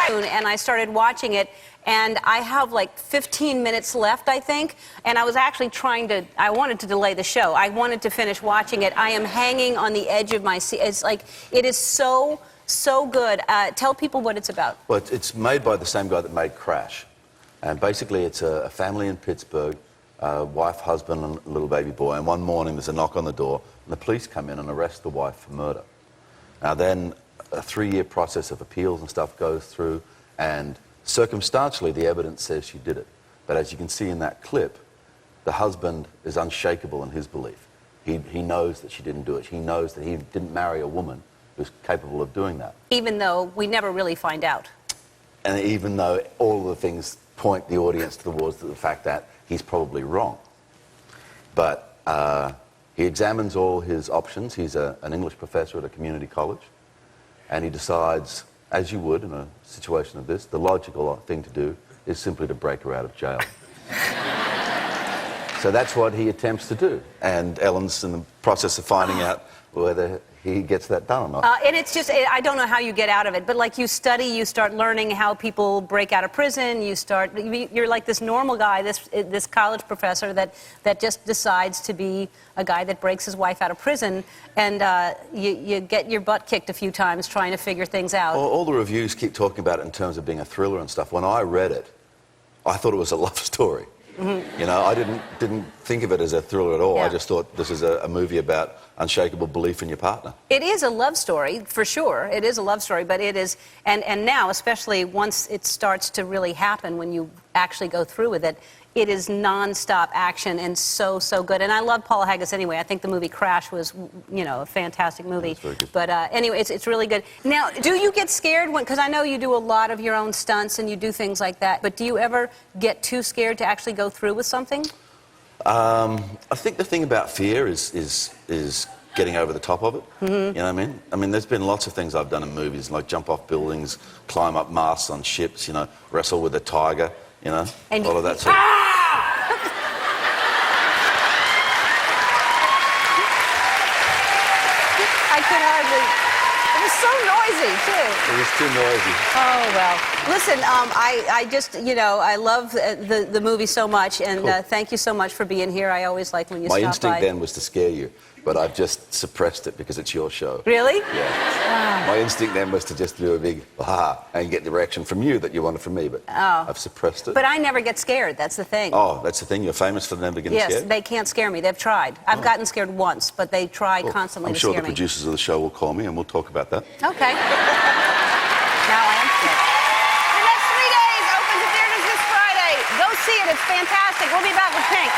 And I started watching it, and I have like 15 minutes left, I think. And I was actually I wanted to delay the show. I wanted to finish watching it. I am hanging on the edge of my seat. It's like, it is so good. Tell people what it's about. Well, it's made by the same guy that made Crash. And basically, it's a family in Pittsburgh, wife, husband, and a little baby boy. And one morning, there's a knock on the door, and the police come in and arrest the wife for murder. Now then, a 3-year process of appeals and stuff goes through, and circumstantially, the evidence says she did it. But as you can see in that clip, the husband is unshakable in his belief. He knows that she didn't do it. He knows that he didn't marry a woman who's capable of doing that. Even though we never really find out. And even though all of the things point the audience towards the fact that he's probably wrong. But he examines all his options. He's an English professor at a community college. And he decides, as you would in a situation of this, the logical thing to do is simply to break her out of jail. So that's what he attempts to do. And Ellen's in the process of finding out whether he gets that done or not. And it's just, I don't know how you get out of it, but like you study, you start learning how people break out of prison, you're like this normal guy, this college professor that just decides to be a guy that breaks his wife out of prison, and you get your butt kicked a few times trying to figure things out. All the reviews keep talking about it in terms of being a thriller and stuff. When I read it, I thought it was a love story. Mm-hmm. You know, I didn't think of it as a thriller at all. Yeah. I just thought this is a movie about unshakable belief in your partner. It is a love story, for sure. It is a love story, but it is, and now, especially once it starts to really happen, when you actually go through with it, it is non-stop action and so good. And I love Paul Haggis anyway. I think the movie Crash was, you know, a fantastic movie. That's very good. But anyway, it's really good. Now, do you get scared because I know you do a lot of your own stunts and you do things like that, but do you ever get too scared to actually go through with something? I think the thing about fear is getting over the top of it. Mm-hmm. You know what I mean? I mean, there's been lots of things I've done in movies, like jump off buildings, climb up masts on ships, you know, wrestle with a tiger, you know, and all of that sort of... I could hardly... It was so noisy, too. It was too noisy. Oh, well. Listen, I just, you know, I love the movie so much, and cool. Thank you so much for being here. I always like when you stop by. My instinct then was to scare you, but I've just suppressed it because it's your show. Really? Yeah. Wow. My instinct then was to just do a big ha and get the reaction from you that you wanted from me, but I've suppressed it. But I never get scared, that's the thing. Oh, that's the thing? You're famous for never getting scared? Yes, they can't scare me. They've tried. I've gotten scared once, but they try constantly to scare me. I'm sure the producers of the show will call me and we'll talk about that. Okay. Now I am scared. The next 3 days, open to theaters this Friday. Go see it. It's fantastic. We'll be back with Pink.